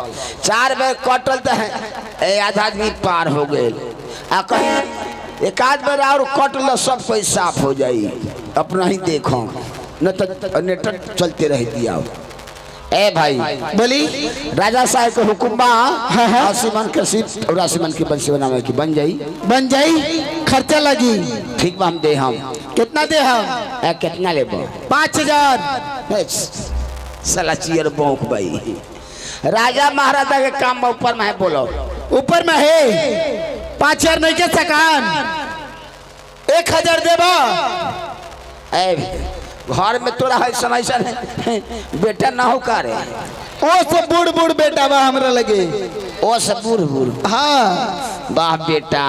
4 बेर कटल तो है आधा आदमी पार हो गए आ कहीं एक आध बेर और कटल सब कोई साफ हो जाई अपना ही देखो न तो नेटर चलते रह दिया। ए भाई बोली राजा साहब के हुकुम बा 80 मन के सीट और 80 मन की बंसी बनावे की बन जाई खर्चा लगी ठीक बा हम दे हम कितना दे हम कितना लेबो 5000 साला चियर बौक भाई राजा महाराजा के काम में ऊपर में है बोलो ऊपर में है 5000 नहीं के सकान 1000 देबा घर में तोरा है समय बेटा ना हो करे ओ से बूढ़ बूढ़ बेटा बा हमरा लगे ओ से बूढ़ बूढ़ हाँ वाह बेटा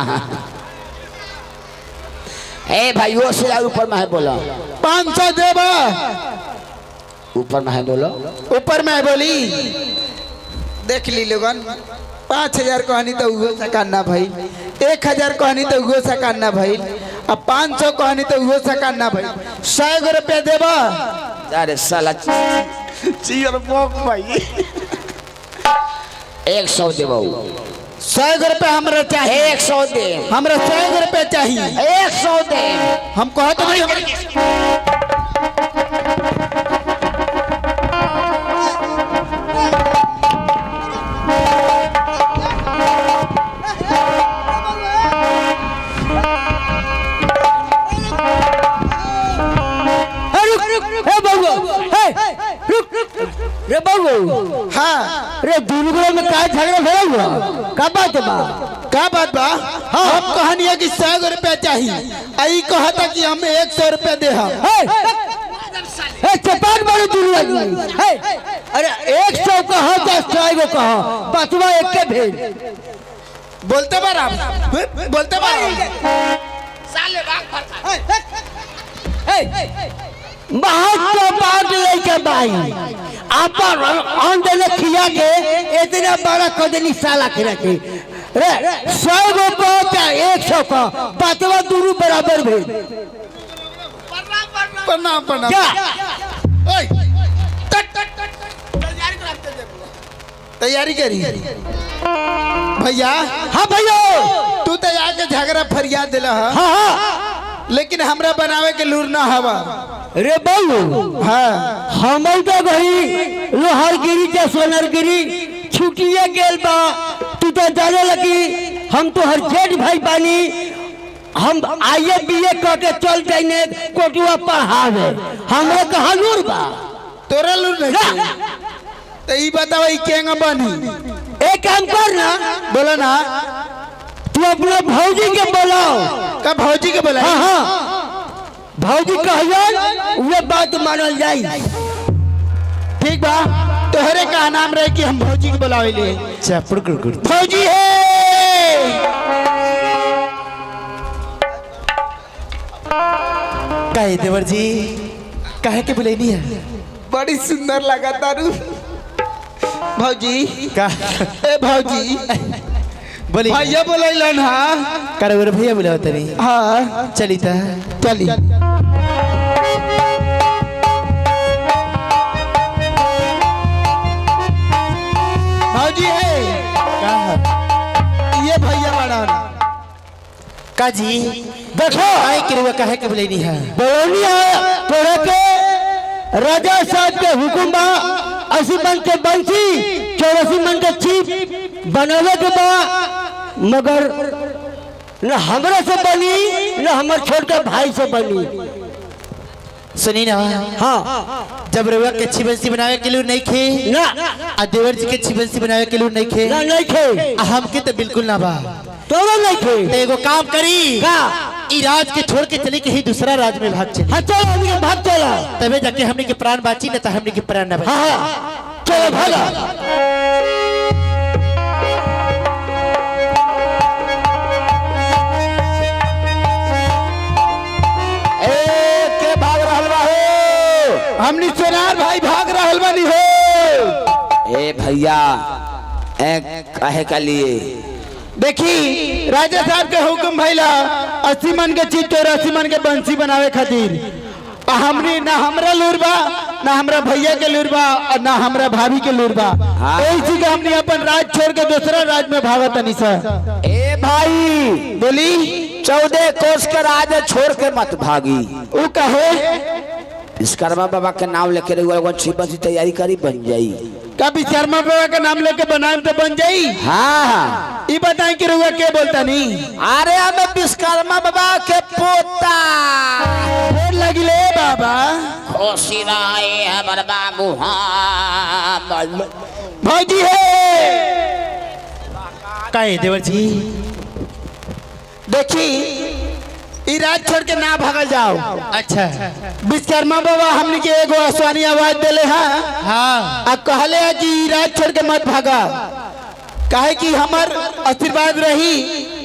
ए भाई वो से ऊपर में है बोलो 500 देबा ऊपर में है बोलो ऊपर में है बोली देख ली लोगन 5000 कहनी तो उहो सकाना भाई 1000 कहनी तो उहो सकाना भाई अब 500 कहनी तो उहो सकाना भाई 100 रुपया देबा अरे साला चियर बौक भाई 100 देबो 100 रुपया हमरा चाहिए 100 दे हमरा 100 रुपया चाहिए 100 दे हम कहते भाई रे बाबू हाँ रे दूरगढ़ में का झगड़ा भरा हुआ का बात बा हाँ हम कहनी है कि 100 रुपया चाहिए आई कहता कि हम 100 रुपया दे हम ए चपाट मारो दूरगढ़ में है अरे 100 कहा 100 गो कहा पांचवा एक के भेज बोलते बार बोलते बार साले बाग फरका बहुत बात लेके भाई आप अंदर खिया के इतना बड़ा कदनी साला के रखे रे 100 गो पहुंचा 100 का पांचवा दूर बराबर भेज प्रणाम प्रणाम क्या ओए तैयारी करी भैया हाँ भैया तू तो आके झगड़ा फरियाद दिला हाँ हाँ लेकिन हमरा बनावे के लूर ना हवा रे बाबू हाँ हम तो गई लोहारगिरी के सोनरगिरी छुटिए गेल बा तू तो जाने लगी हम तो हर जेठ भाई बानी हम आइए बीए करके चल जाइने कोटुआ पढ़ावे हमरे कहाँ लूर बा तोरा लूर नहीं तो ई बतावा ई केंगा बनी एक काम कर ना बोला ना तू अपने भौजी के बुलाओ का भौजी के बोला हाँ हाँ भौजी कहियन वो बात मानल जाई ठीक बा तोहरे का नाम रहे कि हम भौजी के बुलावे ले चापड़ गुड़ भौजी है काहे देवर जी काहे के बुलेनी है बड़ी सुंदर लगा तारू भौजी का ए भौजी बोली भैया बोलैलन हाँ करवर भैया बुलाओ तनी हाँ चली ता चली भौजी है का ये भैया बड़ा का जी देखो काहे के रुआ काहे के बुलेनी है बोलनी है तोरे के राजा साहब के हुकुम बा 80 मन के बंसी 84 मन के चीप बनावे के बा मगर न हमरा से बनी न हमर छोटे भाई से बनी सुनी ना हाँ जब रुआ के छिबंसी बनावे के लिए नहीं खे ना आ देवर जी के छिबंसी बनावे के लिए नहीं खे ना नहीं खे आ हमके तो बिल्कुल ना बा तो नहीं खे तो एगो काम करी का ई राज के छोड़ के चले कहीं दूसरा राज में भाग चले हाँ चलो हमने के भाग चला तबे जाके हमने के प्राण बाची न तो हमने के प्राण न बची हाँ हाँ चलो भागा के भाग रहल बा हो हमनी सोनार भाई भाग रहल बानी हो ए भैया काहे का लिए देखी राजा साहब के हुक्म भइला 80 मन के चीज 84 मन के बंसी बनावे खातिर हमने ना हमरा लूर बा ना हमरा भैया के लूर बा और ना हमरा भाभी के लूर बा। ऐसी का हमने अपन राज छोड़ के दूसरा राज में भागा तनी सर। ए भाई बोली 14 कोस के राज छोड़ के मत भागी। वो कहे विश्वकर्मा बाबा के नाम लेके रहुआ छिपन तैयारी करी बन जाई। का विश्वकर्मा बाबा का नाम लेके बनाए तो बन जाई। हाँ ये बताए कि रहुआ क्या बोलता नहीं। अरे हमें विश्वकर्मा बाबा के पोता लगिले बाबा खुशी राय हमार बाबू। हाँ भौजी है काहे देवर जी देखी ई राज छोड़ के ना भागल जाओ। अच्छा विश्वकर्मा बाबा हमने के एगो आसवानी आवाज देले हैं। हाँ आ कहले है कि ई राज छोड़ के मत भागा काहे कि हमार आशीर्वाद रही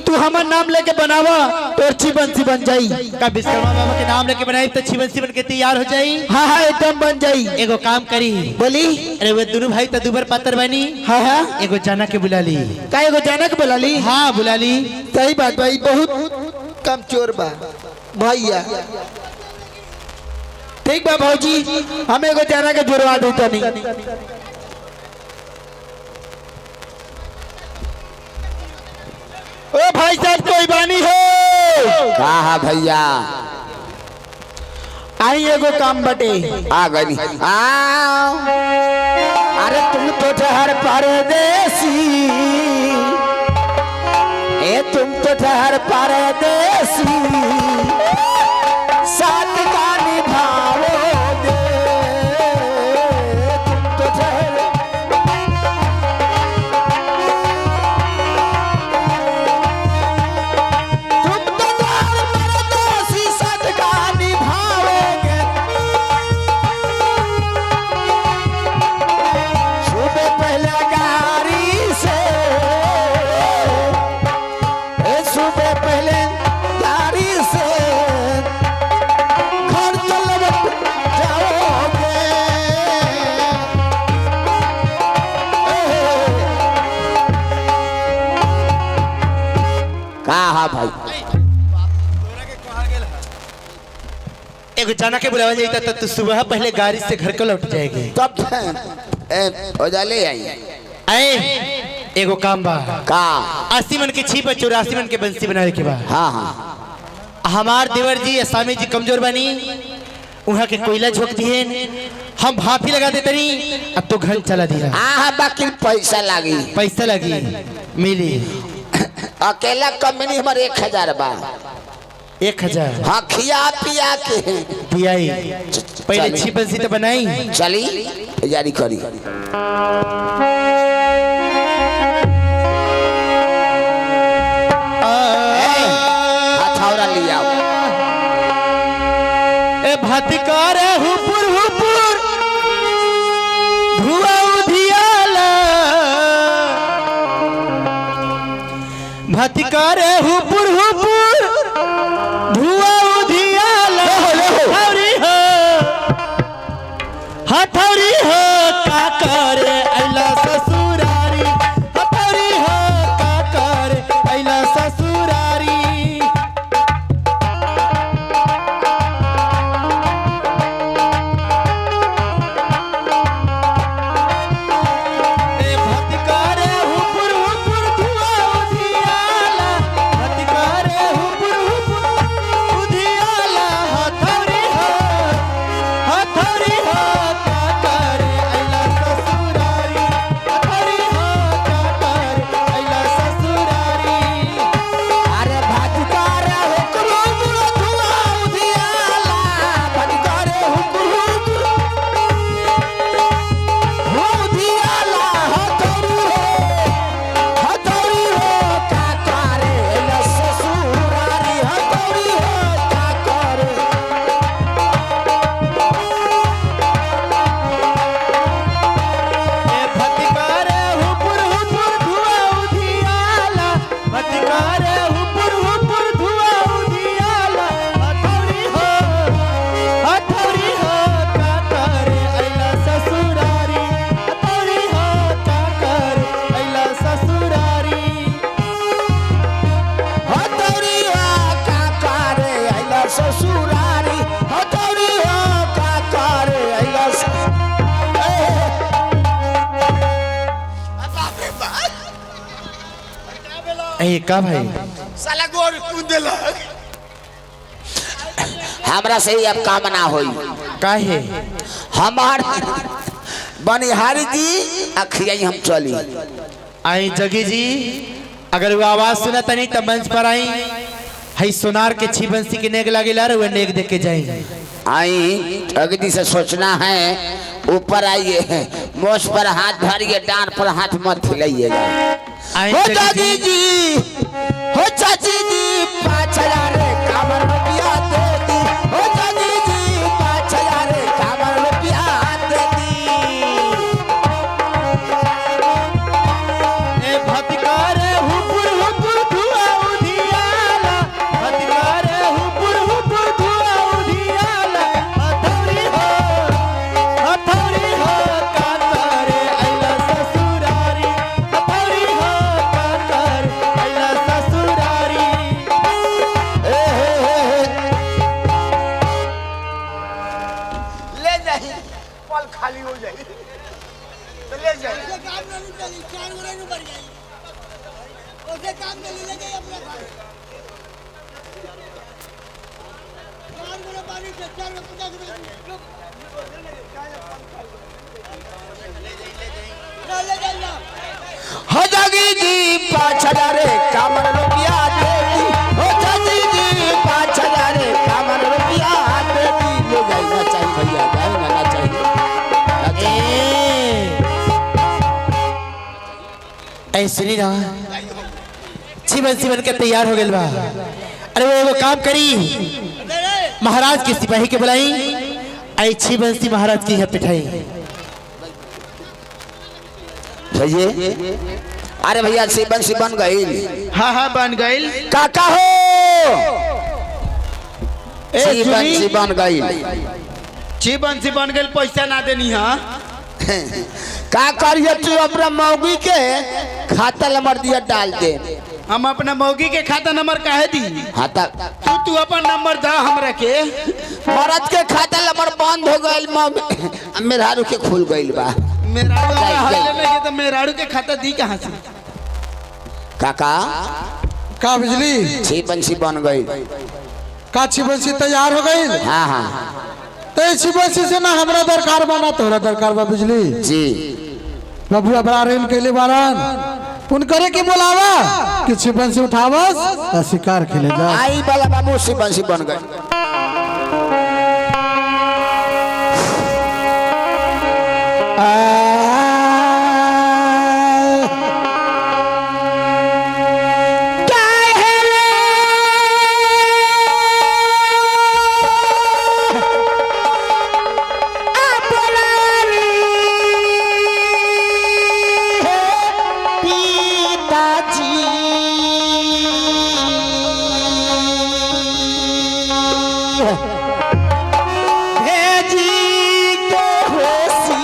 तू हमार नाम लेके बनावा तो अच्छी बंसी बन जाई। का विश्वकर्मा बाबा के नाम लेके बनाई तो छिवन सिवन के तैयार हो जाई। हाँ हाँ एकदम बन जाई। एगो काम करी बोली अरे वो दोनों भाई तो दुबर पातर बनी। हाँ हाँ एगो जाना के बुला ली। का एगो जानक बोला ली। हाँ बुला ली। सही बात भाई बहुत कम चोर बा भैया। ठीक बा भौजी हमें एगो जाना के जुड़वा देता नहीं। ओ भाई साहब कोई बानी हो कहा भैया आई एगो काम बटे आ गई। अरे तुम तो ठहर परदेसी तुम तो ठहर परदेसी साथ का निभाओगे तुम तो ठहर परदेसी साथ का निभाओगे। सुबह पहले गाड़ी से सुबह पहले गाड़ी से घर चल जाओगे। कहा भाई एगो जाना के बुलावा जाई तो तू सुबह पहले गाड़ी से घर को लौट जाएगी। तब हो जाले आई आए एगो काम बा का 80 मन के छिप 84 मन के बंसी बनावे के बा। हाँ हाँ हमार देवर जी स्वामी जी कमजोर बनी वहाँ के कोयला झोंक दिए हम भाफी लगा देते नहीं अब तो घर चला दिया। हाँ बाकी पैसा लागी। पैसा लगी मिली अकेला कंपनी हमारे 1000 बा। 1000 हाँ खिया पिया के दिया पहले चली। छिप बंसी तो बनाई चली तैयारी करी। हथौड़ा लिया ए भटकार हुपुर हुपुर धुआ उधियाला भटकार हुपुर हुपुर धुआ उधियाला हथौड़ी हो का करे अइला ससुरारी हथौड़ी हो का करे अइला ससुरारी। भटकारे हुपुर हुपुर धुआ उधियाला भटकारे हुपुर ए का भाई साला गोर कूदेला हमरा से ही अब काम ना होई काहे हमार बनिहारी जी अखियाई हम चली आई जगी जी अगर वो आवाज सुना तनी तब मंच पर आई हई सोनार के छी बंसी के नेक लागेला रे वो नेक देख के जाई आई अगदी से सोचना है ऊपर आइए मोछ पर हाथ धरिए डांड पर हाथ मत हिलाइएगा आई हो जगी दादी जी हो चाची जी 5000 कामर रुपया दे दी हो दादी जी 5000 कामर रुपया दे दी ए भटकारे हुपुर धुआ उधियाला भटकारे हुपुर धुआ उधियाला हथौड़ी हो का करे आइला ससुरारी हथौड़ी हो का करे आइला ससुरारी ले जाई पल खाली हो जाई तो ले जाई काम नहीं चली 4 गुना नहीं बढ़ गई उसे काम में ले गए अपना घर 4 गुना पानी से 4 में 50 रुपए ले जाइए हो जागी जी 5000 कामर रुपया दे दी हो जागी जी 5000 कामर रुपया दे दी ले जाई ना चाहिए भैया जाई ना चाहिए ऐ सुनी ना जीवन जीवन के तैयार हो गेल बा अरे वो एगो काम करी महाराज के सिपाही के बुलाई आई छी बंसी महाराज की यहाँ पिठाई भैया अरे भैया से बन गई हाँ हाँ बन गई काका हो ए बंसी बन गई छी बंसी बन गई पैसा ना देनी हाँ का करिए तू अपना मौगी के खाता नंबर दिया डाल दे हम अपना मौगी के खाता नंबर काहे दी हाँ तू अपन नंबर दा हमरा के मरद के खाता नंबर बंद हो गई मेहरारू के खुल गई बा मेहरारू जाई, हल्ले जाई। में के तो मेहरारू के खाता दी कहाँ से काका का बिजली छी बंसी बन गई का छिबंसी तैयार हो गई हाँ हाँ तो छिबंसी से ना हमरा दरकार बना तोरा दरकार बा बिजली जी बबुआ बड़ा रेल कैले बारन उनकरे के बुलावा कि छिबंसी उठावस आ शिकार खेले जा आई वाला बाबू सी बंसी बन गई भेजी के होसी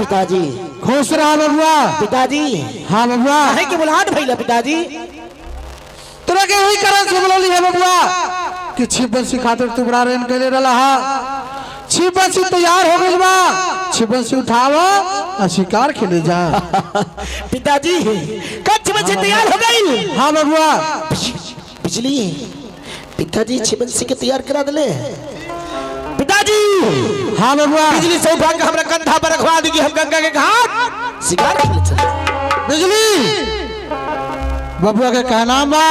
पिताजी। खुश रहा बबुआ। पिताजी हाँ बबुआ, काहे के बुलाहट भइला पिताजी? तोरा के वही कारण से बोलली है बबुआ कि छिप बंसी खातिर तू बड़ा रेन कैले रहा। छिप बंसी तैयार हो गइल बा, छिप बंसी उठाव और शिकार खेले जा। पिताजी कच्छ में से तैयार हो गई। हाँ बबुआ। बिजली पिताजी छिबंसी के तैयार करा दिले। पिताजी हाँ बबुआ। बिजली से उठा के हमरा कंधा पर रखवा दी कि हम गंगा के घाट शिकार खेले चले। बिजली बबुआ के कहना बा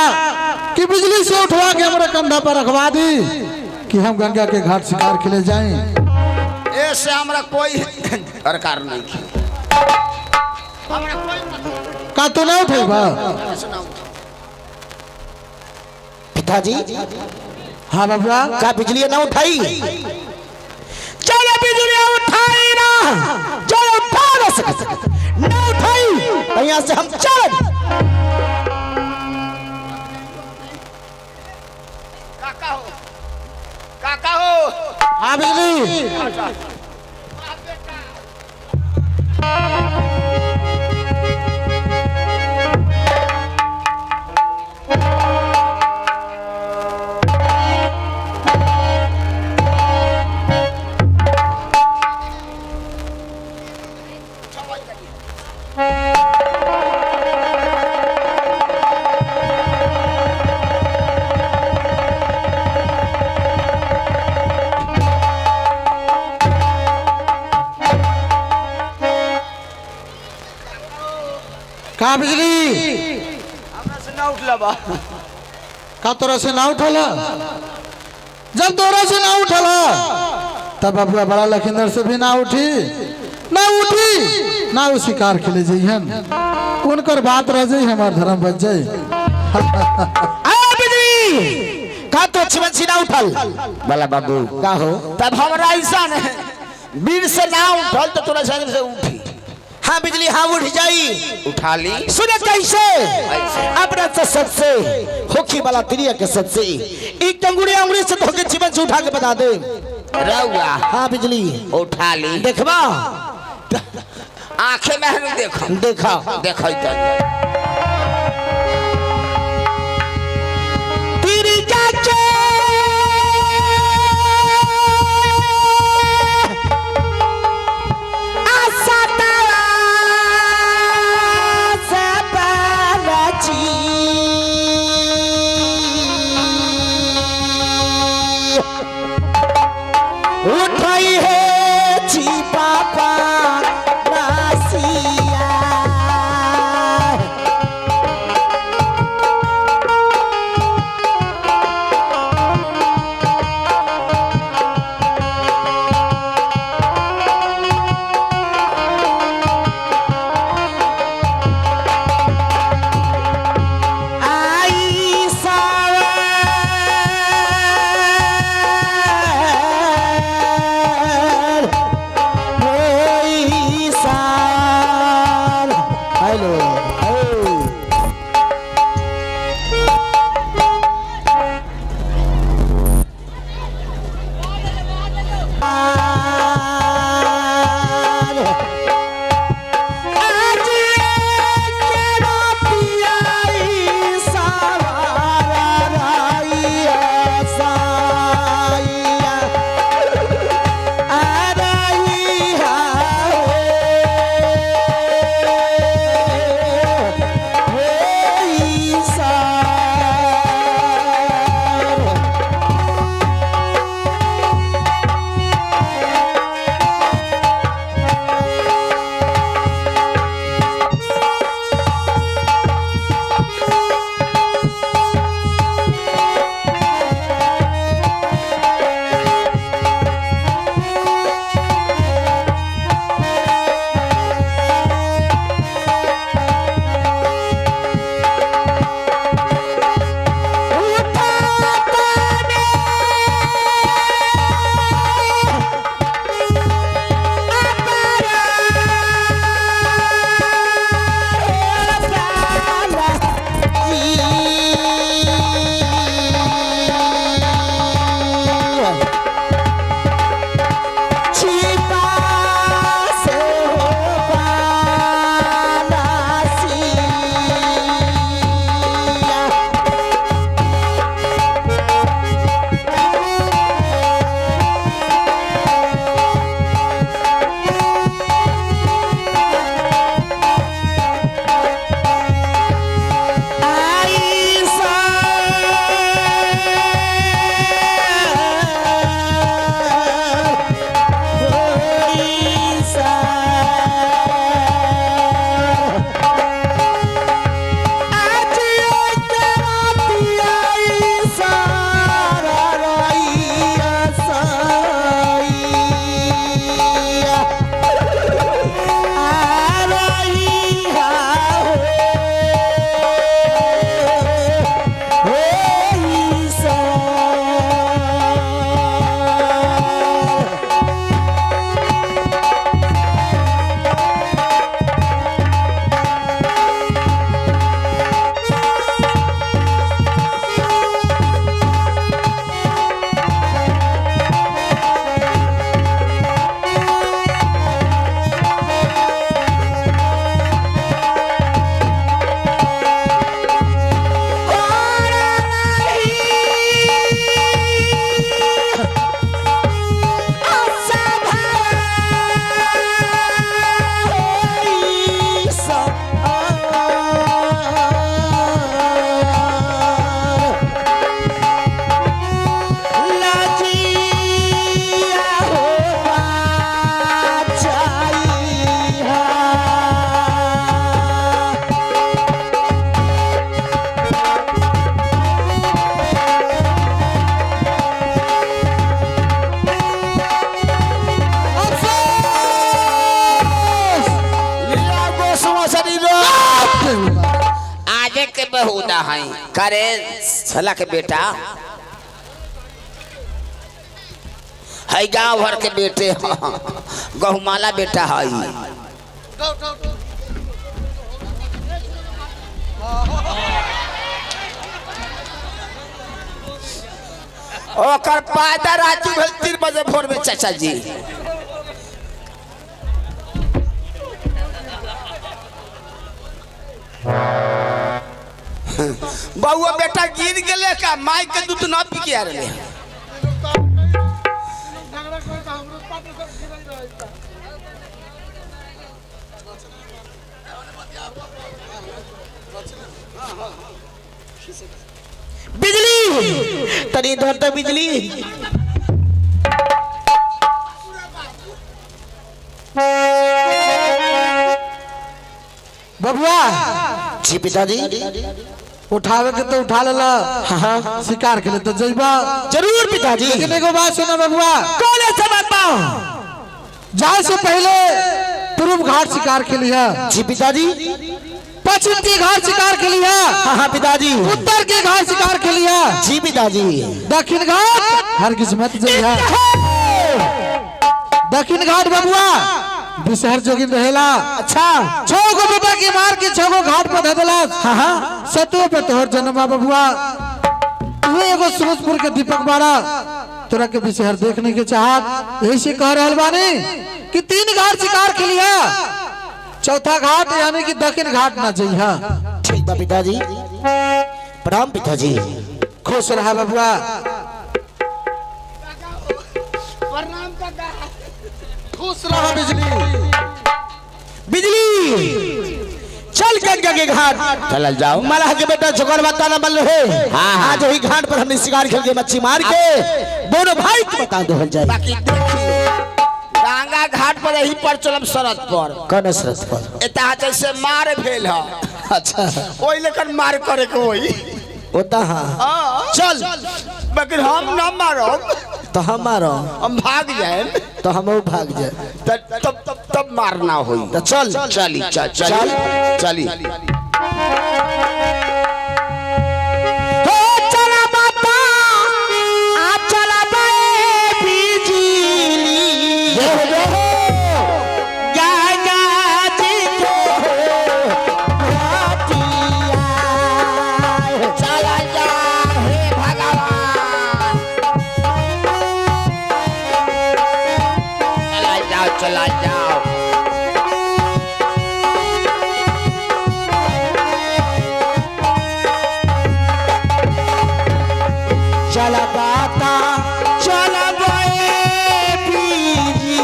कि बिजली से उठवा के हमारे कंधा पर रखवा दी कि हम गंगा के घाट शिकार खेले जाएं। ऐसे हमरा कोई दरकार नहीं की। हमरा कोई का तो ना उठे बा। पिताजी हाँ बबुआ। का बिजली ना उठाई? चलो बिजली उठाई ना, चलो उठा ना सके ना उठाई यहाँ से हम चल। काका हो। हाँ बिजली। का बिजली हमरा से ना उठला बा। का तोरा से ना उठला? जब तोरा से ना उठला तब बबुआ बड़ा लखींदर से भी ना उठी ना वो शिकार खेले जइहन। उनकर बात रह जाई, हमार धर्म बच जाई। का तो छिबंसी ना उठल भला बाबू का हो? तब हमरा ऐसा नहीं वीर से ना उठल तो तोरा से उठी। हाँ बिजली हाँ उठ जाई। उठा ली। सुने कैसे? अपना सत से होखी वाला तिरिया के सत से एक टंगुड़ी अंगुड़ी से धोके जीवन से उठा के बता दे। रहुआ हाँ बिजली उठा ली। देखबा आंखें में नहीं देखो। देखा देखो तो तिरी जाके उठाई है छी पापा रासिया। है करे साला के बेटा है गांव भर के बेटे गहुमाला बेटा है ओकर पैदा राजू भेल 3 बजे भोर में चाचा जी बउआ बेटा गिर गए का माई के दूध न पी के आ रहे बिजली तनी इधर तक बिजली बबुआ जी पिताजी उठावे के तो उठा लेला हाँ शिकार के लिए तो जइबा जरूर पिताजी लेकिन एगो बात सुना बबुआ कौन है समय पाओ जाए से पहले पूर्व घाट शिकार के लिए जी पिताजी पश्चिम के घाट शिकार के लिए हाँ पिताजी उत्तर के घाट शिकार के लिए जी पिताजी दक्षिण घाट हर किस्मत जइहा दक्षिण घाट बबुआ बिसहर जोगिन रहेला अच्छा 6 गो बेटा के मार के 6 गो घाट पर धे देला हाँ सतवे पे तोहर जन्मा बबुआ तू एगो सूरजपुर के दीपक बाड़ा तोरा के बिसहर देखने के चाहत यही से कह रहल बानी कि 3 घाट शिकार के लिए चौथा घाट यानी कि दक्षिण घाट ना जइहा ठीक बा पिताजी प्रणाम पिताजी खुश रहा बबुआ खुश रहा बिजली चल गंगा के घाट चल जाओ मलाह के बेटा जोकर बता ना बल रहे हाँ। आज वही घाट पर हमने शिकार खेल के मच्छी मार के दोनों भाई को बता दो जाए बाकी गंगा घाट पर यही पर चलम सरत पर कौन शरत पर एता जैसे मार भेल है अच्छा ओई लेकर मार करे के होई होता हाँ चल लेकिन हम ना मारब तो हमारा हम भाग जाए तो हम भाग जाए तब मारना होई तो चल चली चली हो चला बाबा आ चला बे बिजली गागा जी को घाटिया चला जा हे भगवान चला जाओ चला बाता चला बे बिजली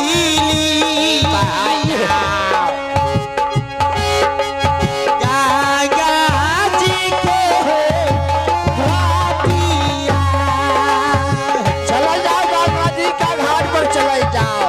गागा जी को घाटिया चला जाओ गंगा जी का घाट पर चला जाओ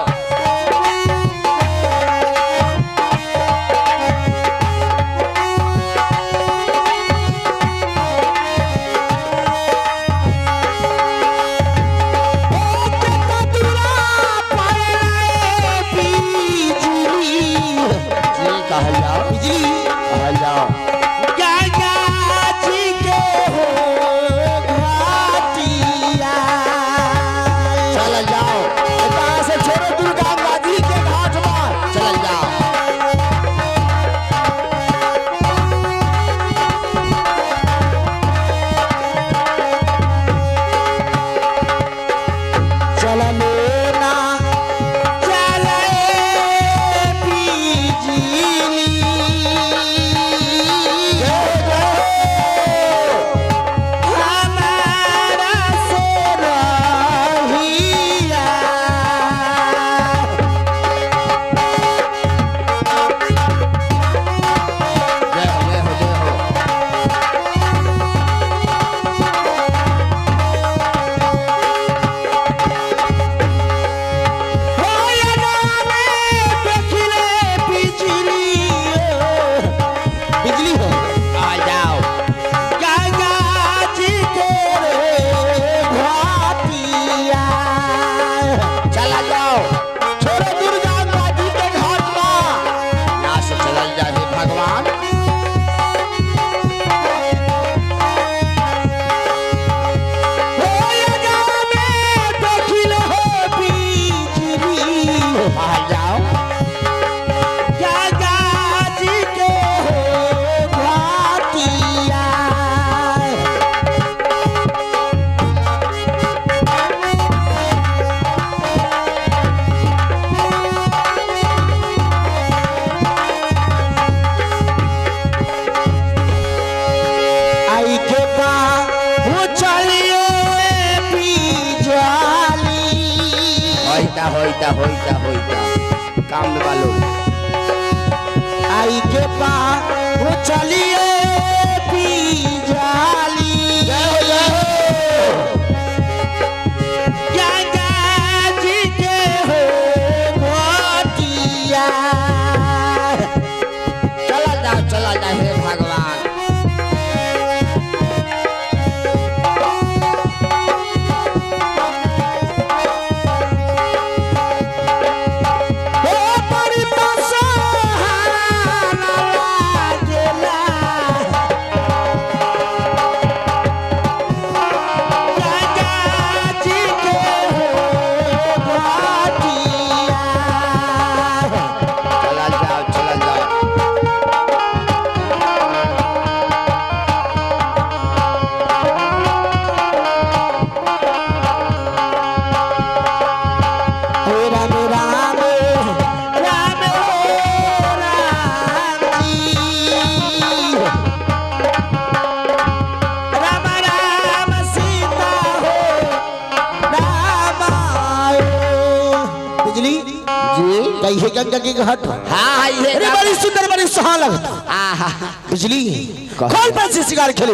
काम वालों आई के पार चलिए पी जाली गंगा जी के हो मोटिया चला जा हे भगवान। ये गंगा की घाट हाँ ये अरे बड़ी सुंदर बड़ी सुहाना लगता बिजली खोल पर से शिकार खेले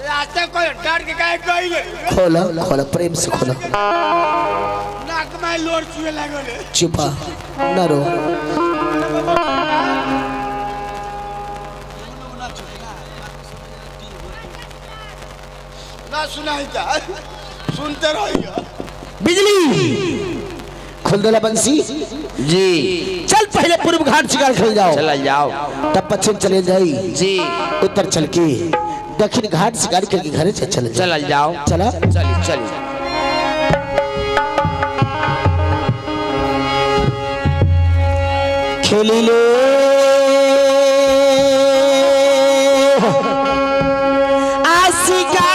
रास्ते कोई डर के काहे गई खोला खोला प्रेम से खोला नाक में लोर चुए लागो रे चुपा न रो ना सुनाई जा सुनते रहियो बिजली खोल दला बंसी जी। चल पहले पूर्व घाट शिकार खेल जाओ चला जाओ तब पश्चिम चले जाई जी। उत्तर चल के दक्षिण घाट शिकार करके घर से चले चला जाओ चला चली खेली लो आशिका